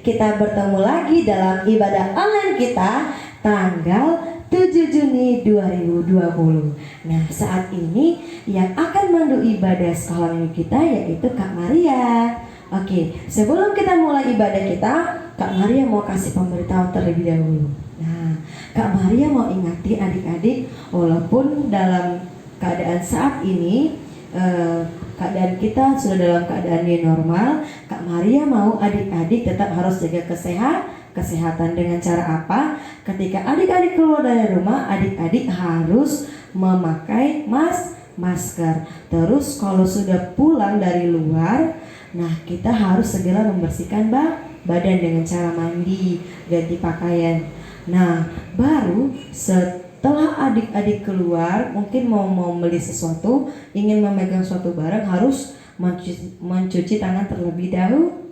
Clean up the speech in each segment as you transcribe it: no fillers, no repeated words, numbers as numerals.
kita bertemu lagi dalam ibadah online kita tanggal 7 Juni 2020. Nah, saat ini yang akan mandu ibadah sekolah minggu kita yaitu Kak Maria. Oke, sebelum kita mulai ibadah kita, Kak Maria mau kasih pemberitahuan terlebih dahulu. Nah, Kak Maria mau ingati adik-adik, walaupun dalam keadaan saat ini keadaan kita sudah dalam keadaan new normal, Kak Maria mau adik-adik tetap harus jaga kesehatan dengan cara apa? Ketika adik-adik keluar dari rumah, adik-adik harus memakai masker. Terus kalau sudah pulang dari luar, nah kita harus segera membersihkan badan dengan cara mandi, ganti pakaian. Nah, baru setelah adik-adik keluar, mungkin mau beli sesuatu, ingin memegang suatu barang, harus mencuci tangan terlebih dahulu.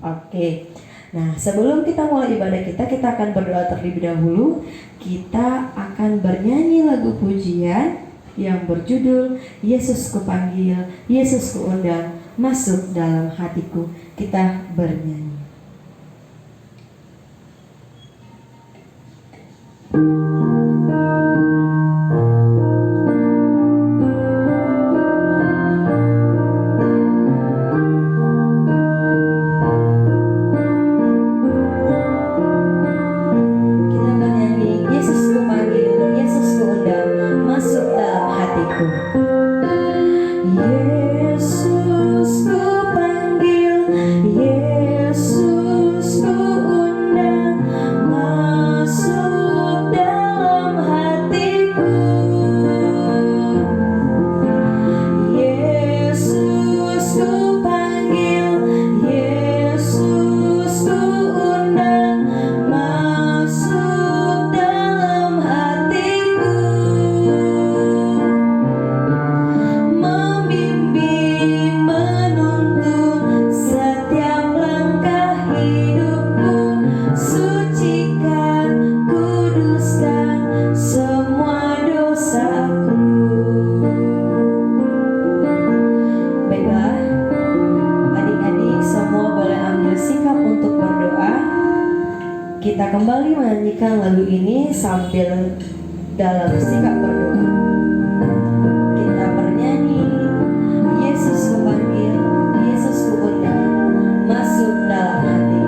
Oke. Nah, sebelum kita mulai ibadah kita akan berdoa terlebih dahulu. Kita akan bernyanyi lagu pujian yang berjudul Yesus Kupanggil, Yesus Kuundang, Masuk dalam hatiku. Kita bernyanyi. Kita kembali menyanyikan lagu ini sambil dalam sikap berdoa. Kita bernyanyi, Yesus kupanggil, Yesus kuundang, masuk dalam hati.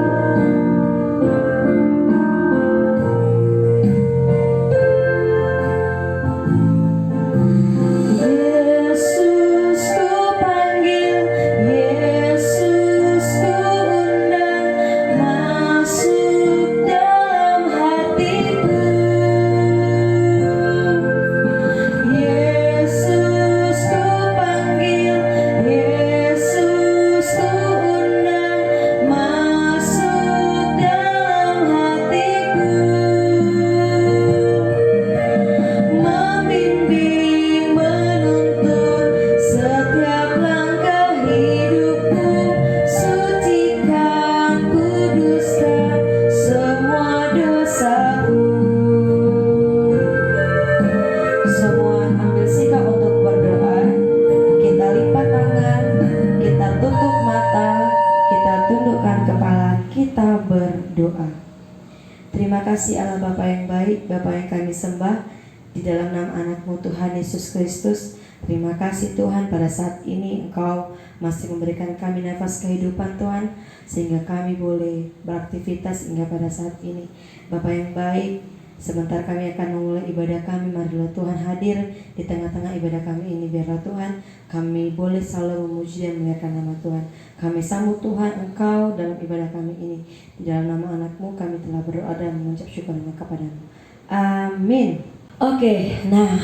Terima kasih Allah Bapa yang baik, Bapa yang kami sembah di dalam nama anak-Mu Tuhan Yesus Kristus. Terima kasih Tuhan, pada saat ini Engkau masih memberikan kami nafas kehidupan Tuhan, sehingga kami boleh beraktivitas hingga pada saat ini. Bapa yang baik, sebentar kami akan memulai ibadah kami. Marilah Tuhan hadir di tengah-tengah ibadah kami ini. Biarlah Tuhan kami boleh selalu memuji dan memuliakan nama Tuhan. Kami sambut Tuhan Engkau dalam ibadah kami ini. Di dalam nama anak-Mu kami telah berdoa dan mengucap syukur kepada-Mu. Amin. Oke, nah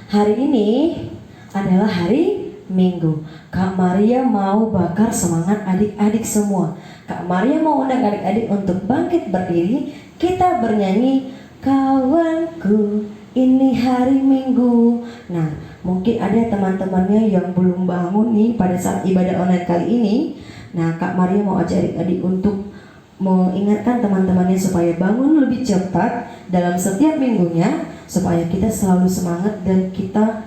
hari ini adalah hari Minggu. Kak Maria mau bakar semangat adik-adik semua. Kak Maria mau undang adik-adik untuk bangkit berdiri. Kita bernyanyi, kawanku, ini hari Minggu. Nah, mungkin ada teman-temannya yang belum bangun nih pada saat ibadah online kali ini. Nah, Kak Maria mau ajak adik-adik untuk mengingatkan teman-temannya supaya bangun lebih cepat dalam setiap minggunya, supaya kita selalu semangat dan kita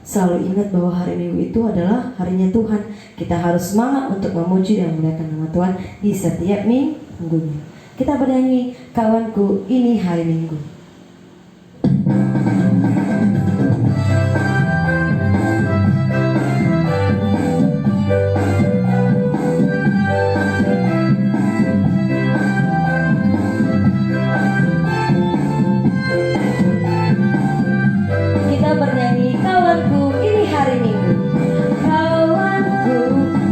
selalu ingat bahwa hari Minggu itu adalah harinya Tuhan. Kita harus semangat untuk memuji dan memuliakan nama Tuhan di setiap minggunya. Kita bernyanyi Kawanku Ini Hari Minggu. Kita bernyanyi Kawanku Ini Hari Minggu. Kawanku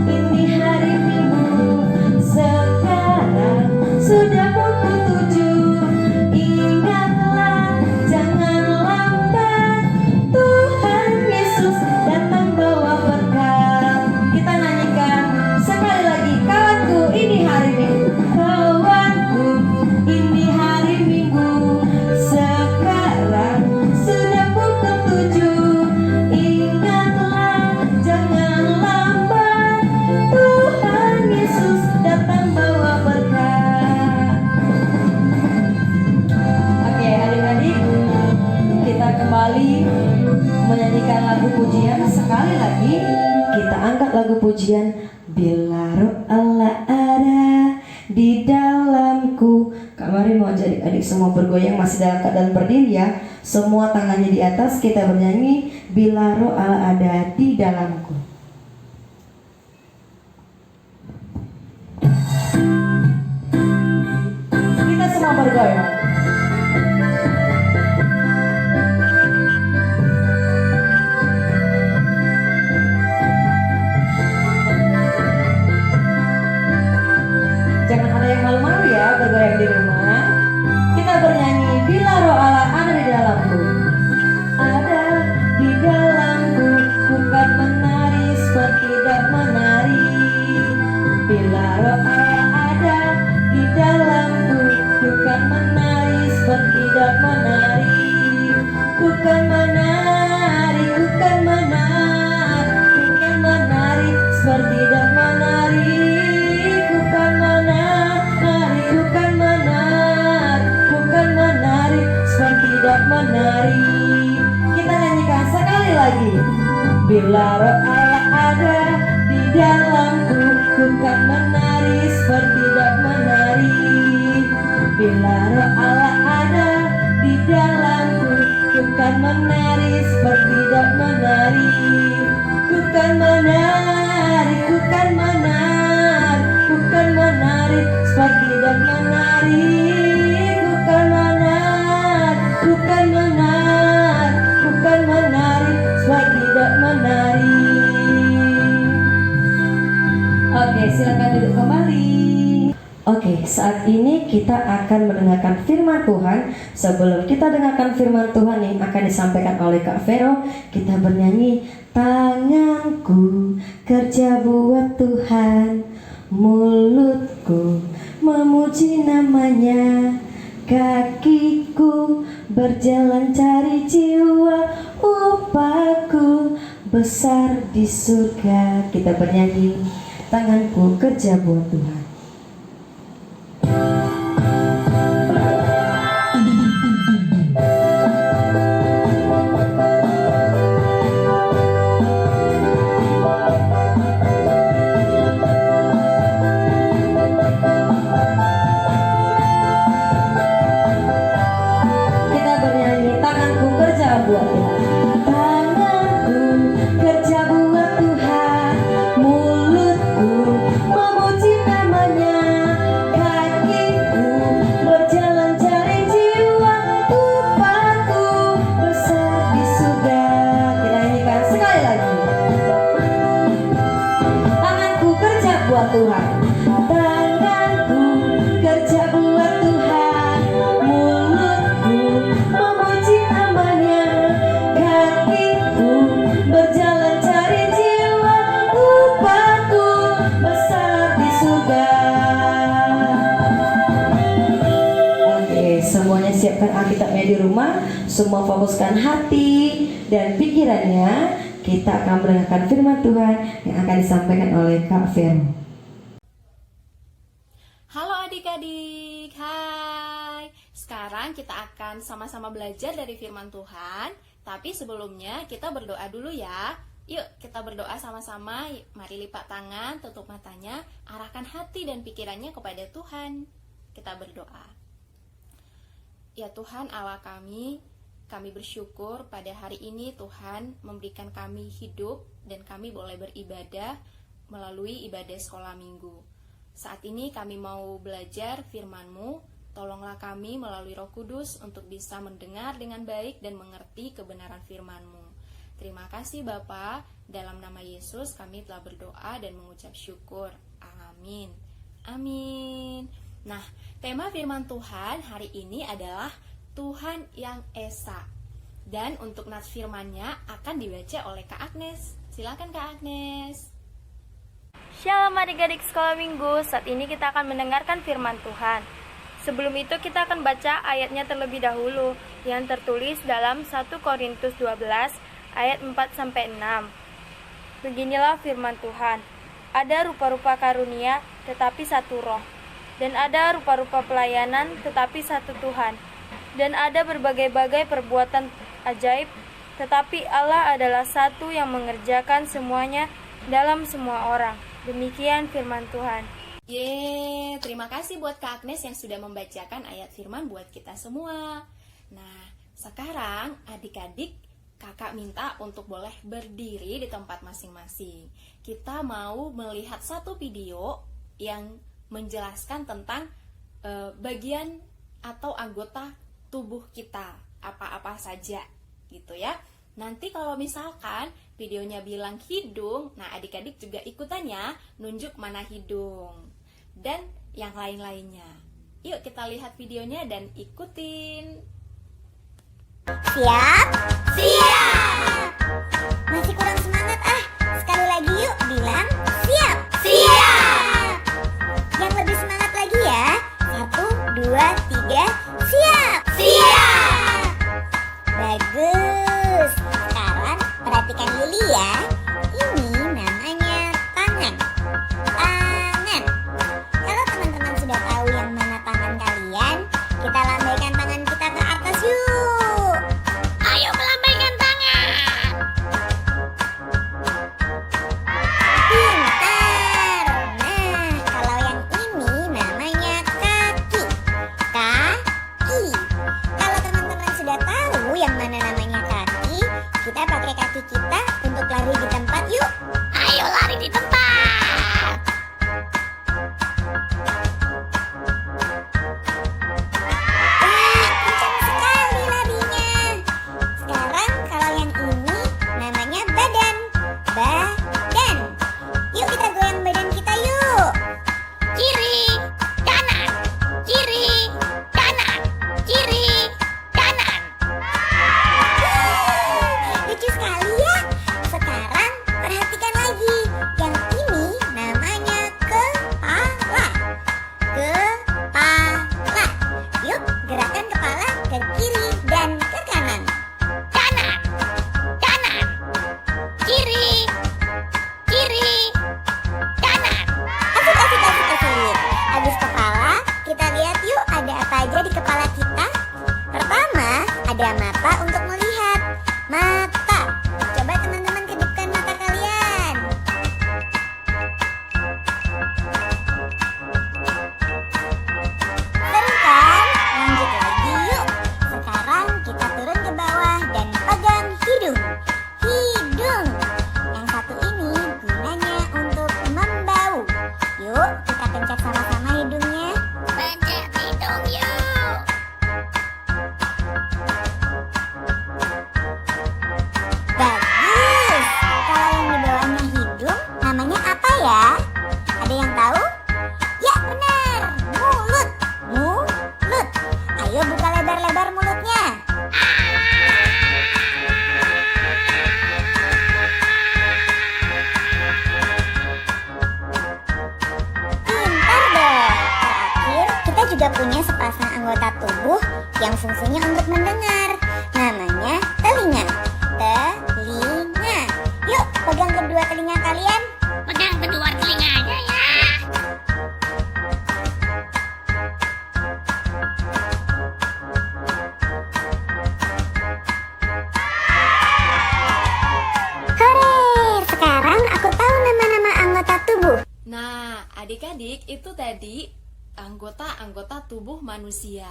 ini hari Minggu, sekarang sudah pukul 7. Ingatlah jangan lambat, Tuhan Yesus datang bawa berkat. Kita nyanyikan sekali lagi, kawanku ini hari Minggu. Kawanku ini hari Minggu, sekarang sudah pukul 7. Ingatlah jangan lambat, Tuhan Yesus datang bawa berkat. Oke adik-adik, kita kembali menyanyikan lagu pujian. Sekali lagi kita angkat lagu pujian. Bila roh Allah ada di dalamku. Kak Mari mau adik-adik semua bergoyang masih dalam keadaan berdiri ya. Semua tangannya di atas, kita bernyanyi Bila roh Allah ada di dalamku. Kita semua bergoyang. Jangan ada yang malu-malu ya bergoyang di rumah. Kita bernyanyi Bila roh Allah ada di dalamku. Ada di dalamku, bukan menari seperti tidak menari. Bila roh Allah ada di dalamku, bukan menari seperti tidak menari. Bukan menari, bukan menari, bukan menari seperti tidak menari. Bukan menari, bukan menari, bukan menari seperti tidak menari. Kita nyanyikan sekali lagi. Bila roh Allah ada di dalamku, bukan menari seperti tidak menari. Bila roh Allah ada di dalamku, bukan menari seperti tidak menari. Bukan menari, bukan menari, bukan menari seperti tidak menari. Bukan menari, bukan menari, bukan menari seperti tidak menari. Oke, silakan duduk kembali. Oke, saat ini kita akan mendengarkan firman Tuhan. Sebelum kita dengarkan firman Tuhan yang akan disampaikan oleh Kak Vero, kita bernyanyi tanganku kerja buat Tuhan, mulutku memuji namanya, kakiku berjalan cari jiwa, upahku besar di surga. Kita bernyanyi tanganku kerja buat Tuhan. Kita bernyanyi tanganku kerja buat Tuhan. Tanganku kerja buat Tuhan, mulutku memuji namanya, kakiku berjalan cari jiwa, upahku besar di surga. Kita nyanyikan sekali lagi. Tanganku kerja buat Tuhan. Tanganku kerja buat Tuhan, mulutku memuji namanya, kakiku berjalan cari jiwa, upahku besar di surga. Oke, semuanya siapkan Alkitabnya di rumah. Semua fokuskan hati dan pikirannya. Kita akan mendengarkan firman Tuhan yang akan disampaikan oleh Kak Vero. Halo adik-adik, hai. Sekarang kita akan sama-sama belajar dari firman Tuhan. Tapi sebelumnya kita berdoa dulu ya. Yuk kita berdoa sama-sama. Mari lipat tangan, tutup matanya, arahkan hati dan pikirannya kepada Tuhan. Kita berdoa. Ya Tuhan Allah kami bersyukur pada hari ini Tuhan memberikan kami hidup dan kami boleh beribadah melalui ibadah sekolah minggu. Saat ini kami mau belajar firman-Mu, tolonglah kami melalui Roh Kudus untuk bisa mendengar dengan baik dan mengerti kebenaran firman-Mu. Terima kasih Bapa, dalam nama Yesus kami telah berdoa dan mengucap syukur. Amin. Amin. Nah, tema firman Tuhan hari ini adalah Tuhan yang Esa. Dan untuk nats firmannya akan dibaca oleh Kak Agnes. Silakan Kak Agnes. Shalom adik-adik sekolah minggu, saat ini kita akan mendengarkan firman Tuhan. Sebelum itu kita akan baca ayatnya terlebih dahulu yang tertulis dalam 1 Korintus 12 ayat 4-6. Beginilah firman Tuhan. Ada rupa-rupa karunia tetapi satu roh. Dan ada rupa-rupa pelayanan tetapi satu Tuhan. Dan ada berbagai-bagai perbuatan ajaib, tetapi Allah adalah satu yang mengerjakan semuanya dalam semua orang. Demikian firman Tuhan. Terima kasih buat Kak Agnes yang sudah membacakan ayat firman buat kita semua. Nah, sekarang adik-adik Kakak minta untuk boleh berdiri di tempat masing-masing. Kita mau melihat satu video yang menjelaskan tentang bagian atau anggota tubuh kita, apa-apa saja gitu ya. Nanti kalau misalkan videonya bilang hidung, nah adik-adik juga ikutannya nunjuk mana hidung dan yang lain-lainnya. Yuk kita lihat videonya dan ikutin. Siap? Siap! Masih kurang semangat ah. Sekali lagi yuk bilang siap. Siap! Yang lebih semangat lagi ya. 1, 2, 3, siap. Siap! Bagus. Sekarang perhatikan Lili ya. Ini namanya tangan. Tangan. Kalau teman-teman sudah tahu yang mana tangan kalian, kita lambaikan tangan kita ke atas yuk. Ayo melambaikan tangan. Pintar. Nah, kalau yang ini namanya kaki. Kaki. Kalau teman-teman sudah tahu yang mana namanya kaki, kita pakai kaki kita untuk lari di tempat yuk. Ayo lari di tempat. Kencang sekali larinya. Sekarang kalau yang ini namanya badan. Badan. Yuk kita goyang badan kita yuk. Kiri, kanan, kiri, kanan, kiri, kanan. Lucu sekali ya. Sekarang perhatikan lagi. Yang ini namanya kepala. Kepala. Yuk gerakan kepala ke kiri dan ke kanan. Kanan, kanan, kiri, kiri, kanan. Asik. Habis kepala, kita lihat yuk ada apa aja di kepala kita. Pertama, ada mata untuk melihat. Mata. Coba teman-teman kedipkan mata kalian. Seru kan? Lanjut lagi yuk. Sekarang kita turun ke bawah dan pegang hidung. Hidung. Yang satu ini gunanya untuk membau. Yuk kita pencet sama-sama hidungnya. Pencet hidung yuk. Bagus. Kalau yang di bawahnya hidung namanya apa ya? Ada yang tahu? Ya benar, mulut. Mulut. Ayo buka lebar-lebar mulutnya. Pintar dong. Terakhir, kita juga punya sepasang anggota tubuh yang fungsinya untuk mendengar. Namanya telinga. Telinga. Yuk, pegang kedua telinga kalian. Pegang kedua telinganya ya. Hore! adik-adik, itu tadi anggota-anggota tubuh manusia.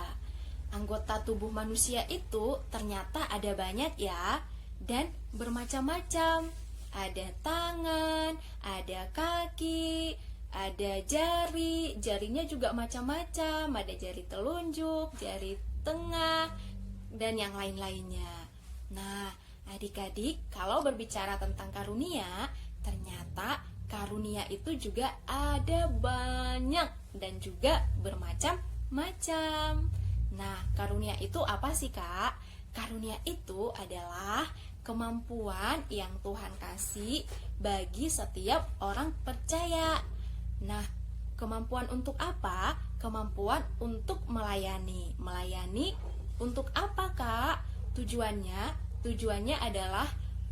Anggota tubuh manusia itu ternyata ada banyak ya, dan bermacam-macam. Ada tangan, ada kaki, ada jari, jarinya juga macam-macam, ada jari telunjuk, jari tengah, dan yang lain-lainnya. Nah, adik-adik, kalau berbicara tentang karunia, ternyata karunia itu juga ada banyak dan juga bermacam-macam. Nah, karunia itu apa sih, Kak? Karunia itu adalah kemampuan yang Tuhan kasih bagi setiap orang percaya. Nah, kemampuan untuk apa? Kemampuan untuk melayani. Melayani untuk apa, Kak? Tujuannya adalah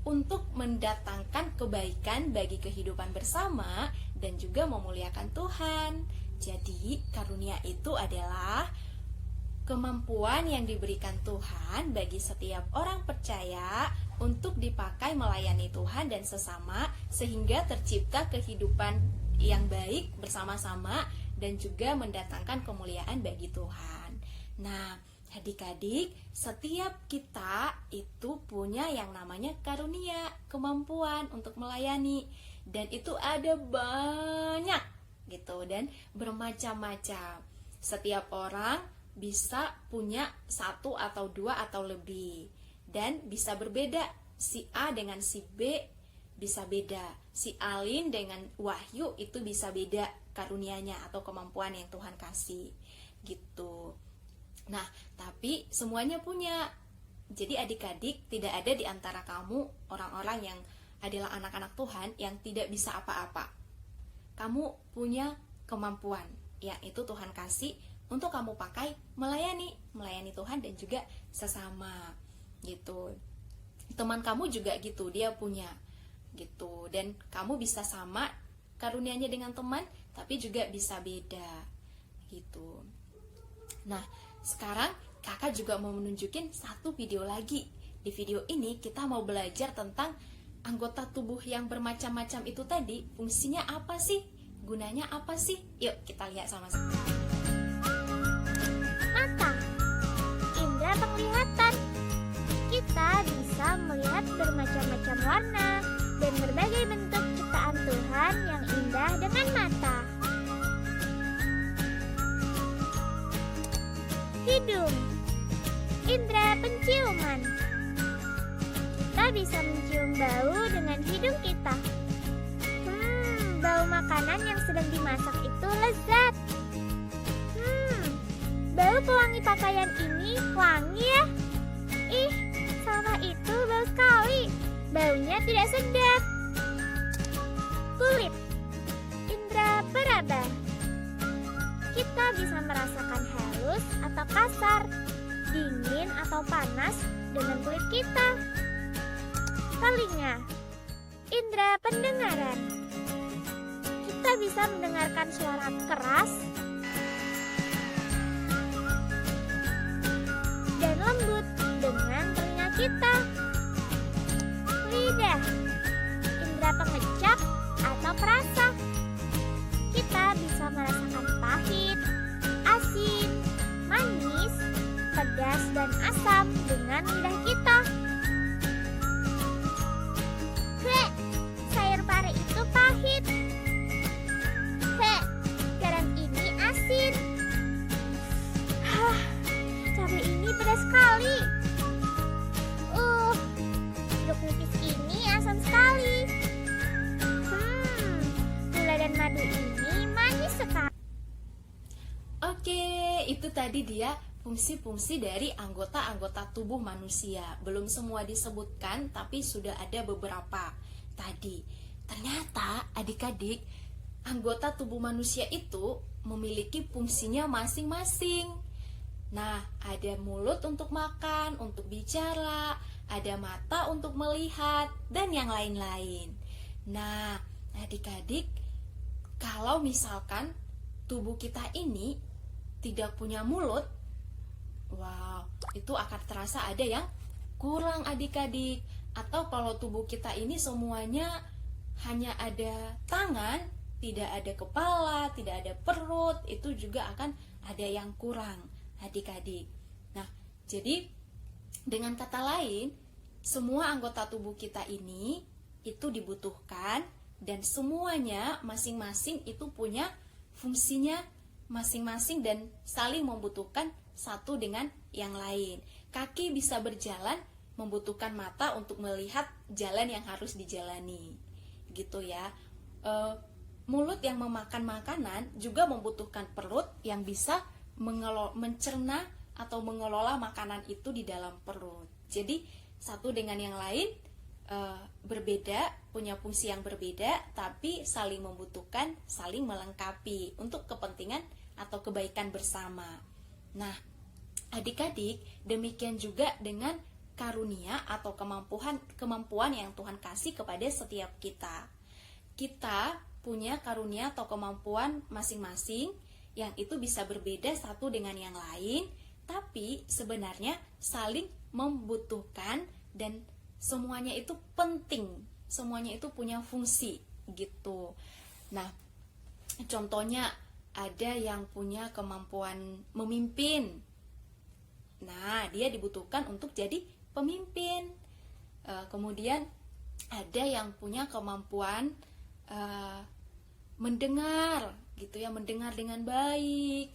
untuk mendatangkan kebaikan bagi kehidupan bersama dan juga memuliakan Tuhan. Jadi, karunia itu adalah kemampuan yang diberikan Tuhan bagi setiap orang percaya untuk dipakai melayani Tuhan dan sesama, sehingga tercipta kehidupan yang baik bersama-sama dan juga mendatangkan kemuliaan bagi Tuhan. Nah, adik-adik, setiap kita itu punya yang namanya karunia, kemampuan untuk melayani, dan itu ada banyak gitu dan bermacam-macam. Setiap orang bisa punya satu atau dua atau lebih, dan bisa berbeda. Si A dengan si B bisa beda, si Alin dengan Wahyu itu bisa beda karunianya atau kemampuan yang Tuhan kasih gitu. Nah, tapi semuanya punya. Jadi adik-adik, tidak ada di antara kamu orang-orang yang adalah anak-anak Tuhan yang tidak bisa apa-apa. Kamu punya kemampuan yang itu Tuhan kasih untuk kamu pakai melayani Tuhan dan juga sesama gitu. Teman kamu juga gitu, dia punya gitu, dan kamu bisa sama karunianya dengan teman, tapi juga bisa beda gitu. Nah, sekarang kakak juga mau menunjukin satu video lagi. Di video ini kita mau belajar tentang anggota tubuh yang bermacam-macam itu tadi, fungsinya apa sih? Gunanya apa sih? Yuk kita lihat sama-sama. Mata, indera penglihatan. Kita bisa melihat bermacam-macam warna dan berbagai bentuk ciptaan Tuhan yang indah dengan mata. Hidung, indera penciuman. Kita bisa mencium bau dengan hidung kita. Bau makanan yang sedang dimasak itu lezat. Bau pewangi pakaian ini wangi ya. Ih, sama itu bau sekali. Baunya tidak sedap. Kulit, indera peraba. Kita bisa merasakan halus atau kasar, dingin atau panas dengan kulit kita. Telinga, indera pendengaran. Kita bisa mendengarkan suara keras dan lembut dengan telinga kita. Lidah, indera pengecap atau perasa. Kita bisa merasakan pahit, asin, manis, pedas, dan asam dengan lidah kita. Sayur pare itu pahit. Garam ini asin. Cabai ini pedas sekali. Jeruk nipis ini asam sekali. Gula dan madu ini manis sekali. Oke, itu tadi dia fungsi-fungsi dari anggota-anggota tubuh manusia. Belum semua disebutkan, tapi sudah ada beberapa tadi. Ternyata adik-adik, anggota tubuh manusia itu memiliki fungsinya masing-masing. Nah, ada mulut untuk makan, untuk bicara, ada mata untuk melihat, dan yang lain-lain. Nah, adik-adik, kalau misalkan tubuh kita ini tidak punya mulut, wow, itu akan terasa ada yang kurang adik-adik. Atau kalau tubuh kita ini semuanya hanya ada tangan, tidak ada kepala, tidak ada perut, itu juga akan ada yang kurang, adik-adik. Nah, jadi dengan kata lain, semua anggota tubuh kita ini itu dibutuhkan, dan semuanya masing-masing itu punya fungsinya masing-masing dan saling membutuhkan satu dengan yang lain. Kaki bisa berjalan membutuhkan mata untuk melihat jalan yang harus dijalani, gitu ya. Mulut yang memakan makanan juga membutuhkan perut yang bisa mencerna atau mengelola makanan itu di dalam perut. Jadi satu dengan yang lain berbeda, punya fungsi yang berbeda, tapi saling membutuhkan, saling melengkapi untuk kepentingan atau kebaikan bersama. Nah, adik-adik, demikian juga dengan karunia atau kemampuan yang Tuhan kasih kepada setiap kita. Kita punya karunia atau kemampuan masing-masing yang itu bisa berbeda satu dengan yang lain, tapi sebenarnya saling membutuhkan dan semuanya itu penting, semuanya itu punya fungsi gitu. Nah, contohnya ada yang punya kemampuan memimpin. Nah, dia dibutuhkan untuk jadi pemimpin. Kemudian ada yang punya kemampuan mendengar gitu ya, mendengar dengan baik.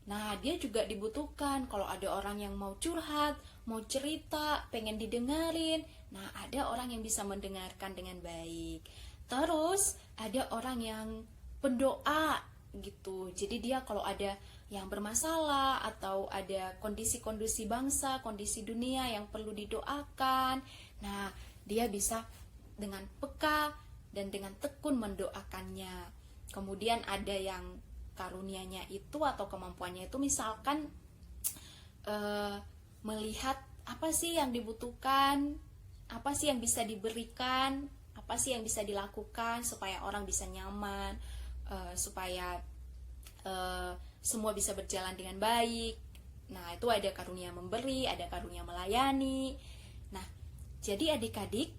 Nah, dia juga dibutuhkan kalau ada orang yang mau curhat, mau cerita, pengen didengarin. Nah, ada orang yang bisa mendengarkan dengan baik. Terus ada orang yang pendoa gitu. Jadi dia kalau ada yang bermasalah atau ada kondisi-kondisi bangsa, kondisi dunia yang perlu didoakan, nah, dia bisa dengan peka dan dengan tekun mendoakannya. Kemudian ada yang karunianya itu atau kemampuannya itu misalkan melihat apa sih yang dibutuhkan, apa sih yang bisa diberikan, apa sih yang bisa dilakukan supaya orang bisa nyaman, supaya semua bisa berjalan dengan baik. Nah, itu ada karunia memberi, ada karunia melayani. Nah, jadi adik-adik,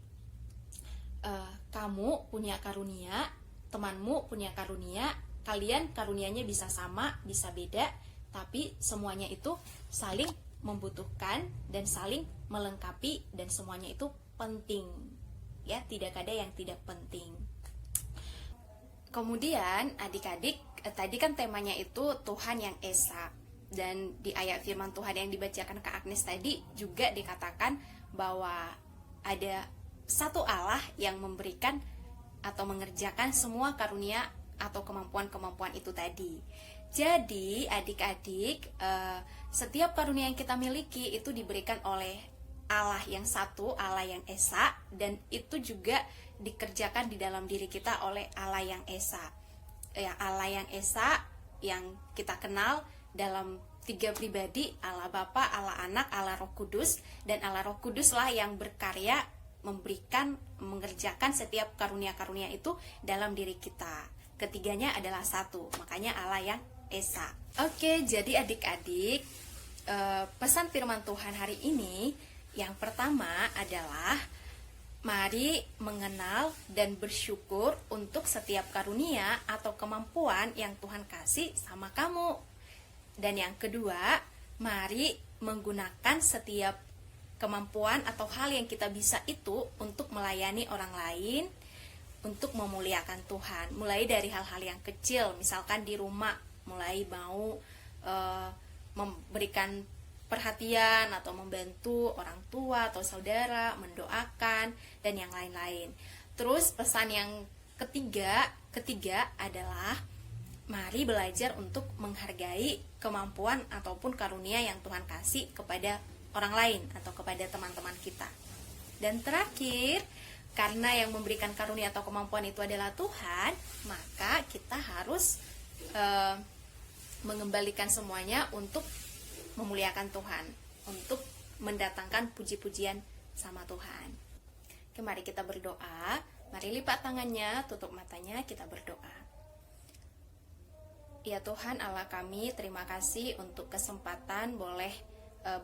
kamu punya karunia, temanmu punya karunia, kalian karunianya bisa sama, bisa beda, tapi semuanya itu saling membutuhkan dan saling melengkapi, dan semuanya itu penting. Ya, tidak ada yang tidak penting. Kemudian adik-adik, tadi kan temanya itu Tuhan yang Esa, dan di ayat firman Tuhan yang dibacakan Kak Agnes tadi juga dikatakan bahwa ada satu Allah yang memberikan atau mengerjakan semua karunia atau kemampuan-kemampuan itu tadi. Jadi adik-adik, setiap karunia yang kita miliki itu diberikan oleh Allah yang satu, Allah yang Esa, dan itu juga dikerjakan di dalam diri kita oleh Allah yang Esa. Ya, Allah yang Esa yang kita kenal dalam 3 pribadi, Allah Bapa, Allah Anak, Allah Roh Kudus, dan Allah Roh Kudus lah yang berkarya mengerjakan setiap karunia-karunia itu dalam diri kita. Ketiganya adalah satu, makanya Allah yang Esa. Oke, jadi adik-adik, pesan firman Tuhan hari ini yang pertama adalah mari mengenal dan bersyukur untuk setiap karunia atau kemampuan yang Tuhan kasih sama kamu. Dan yang kedua, mari menggunakan setiap kemampuan atau hal yang kita bisa itu untuk melayani orang lain, untuk memuliakan Tuhan. Mulai dari hal-hal yang kecil, misalkan di rumah, mulai mau memberikan perhatian atau membantu orang tua atau saudara, mendoakan, dan yang lain-lain. Terus pesan yang ketiga adalah mari belajar untuk menghargai kemampuan ataupun karunia yang Tuhan kasih kepada orang lain atau kepada teman-teman kita. Dan terakhir, karena yang memberikan karunia atau kemampuan itu adalah Tuhan, maka kita harus mengembalikan semuanya untuk memuliakan Tuhan, untuk mendatangkan puji-pujian sama Tuhan. Oke, mari kita berdoa. Mari lipat tangannya, tutup matanya, kita berdoa. Ya Tuhan Allah kami, terima kasih untuk kesempatan boleh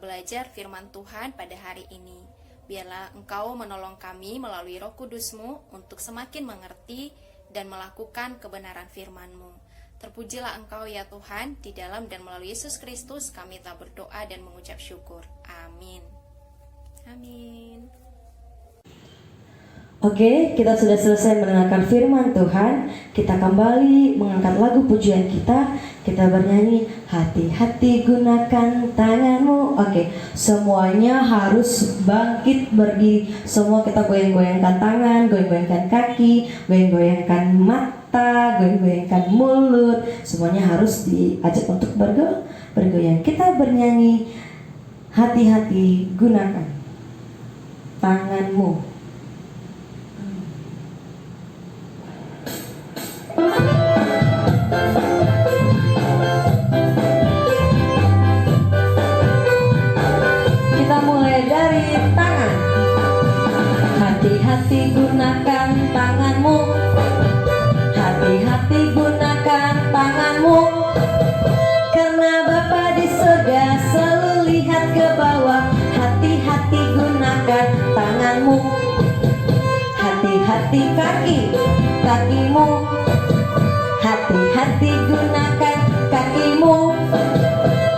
belajar firman Tuhan pada hari ini. Biarlah Engkau menolong kami melalui Roh Kudus-Mu untuk semakin mengerti dan melakukan kebenaran firman-Mu. Terpujilah Engkau ya Tuhan, di dalam dan melalui Yesus Kristus kami telah berdoa dan mengucap syukur. Amin. Amin. Oke, kita sudah selesai mendengarkan firman Tuhan. Kita kembali mengangkat lagu pujian kita. Kita bernyanyi, hati-hati gunakan tanganmu. Oke, semuanya harus bangkit berdiri. Semua kita goyang-goyangkan tangan, goyang-goyangkan kaki, goyang-goyangkan mata, goyang-goyangkan mulut. Semuanya harus diajak untuk bergoyang. Kita bernyanyi, hati-hati gunakan tanganmu. Kita mulai dari tangan. Hati-hati gunakan tanganmu. Hati-hati gunakan tanganmu. Karena Bapa di surga selalu lihat ke bawah. Hati-hati gunakan tanganmu. Hati-hati kakimu. Hati-hati gunakan kakimu.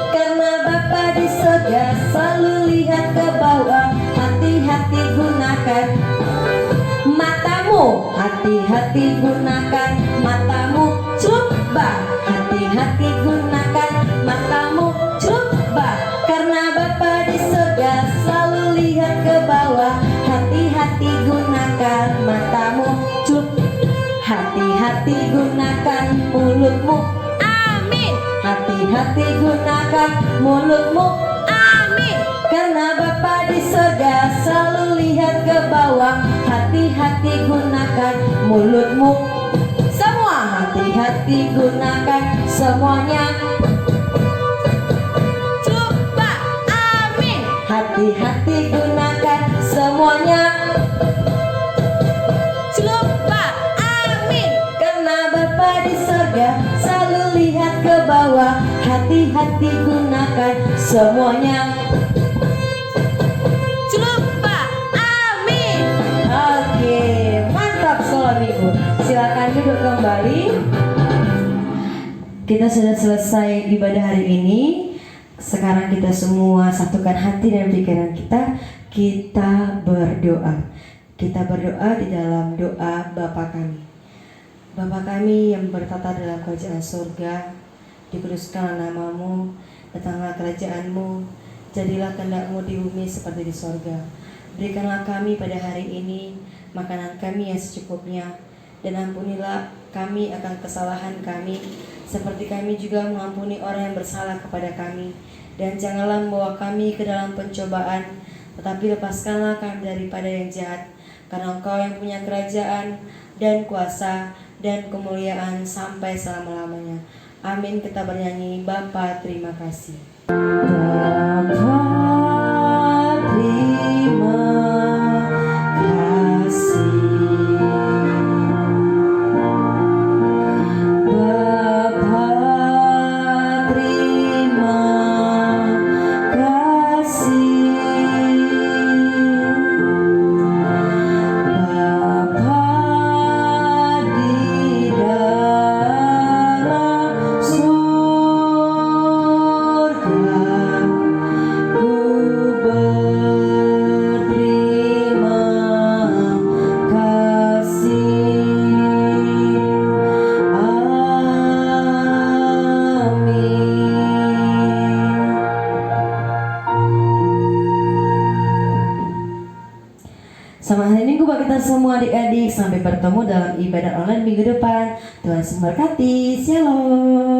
Karena Bapa di surga selalu lihat ke bawah. Hati-hati gunakan matamu. Hati-hati gunakan matamu. Coba. Hati-hati gunakan matamu. Coba. Karena Bapa di surga selalu lihat ke bawah. Hati-hati gunakan matamu. Coba. Hati-hati gunakan mulutmu. Amin. Hati-hati gunakan mulutmu. Amin. Karena Bapa di surga selalu lihat ke bawah. Hati-hati gunakan mulutmu. Semua hati-hati gunakan semuanya. Coba. Amin. Hati-hati gunakan semuanya. Coba. Amin. Karena Bapa di surga selalu lihat ke bawah. Hati-hati gunakan semuanya. Coba. Amin. Oke, mantap Sekolah Minggu. Silakan duduk kembali. Kita sudah selesai ibadah hari ini. Sekarang kita semua satukan hati dan pikiran kita. Kita berdoa. Kita berdoa di dalam doa Bapa kami. Bapa kami yang bertata dalam kerajaan surga, dikuduskanlah namamu, datanglah kerajaanmu, jadilah kehendak-mu di bumi seperti di surga. Berikanlah kami pada hari ini makanan kami yang secukupnya, dan ampunilah kami akan kesalahan kami, seperti kami juga mengampuni orang yang bersalah kepada kami. Dan janganlah membawa kami ke dalam pencobaan, tetapi lepaskanlah kami daripada yang jahat, karena Engkau yang punya kerajaan dan kuasa dan kemuliaan sampai selama-lamanya. Amin. Kita bernyanyi, Bapa terima kasih. Bapa terima kasih. Bapa terima kasih. Bapa di dalam surga, ku berterima kasih. Selamat hari Minggu buat kita semua adik-adik. Sampai bertemu dalam ibadah online minggu depan. Tuhan memberkati. Shalom.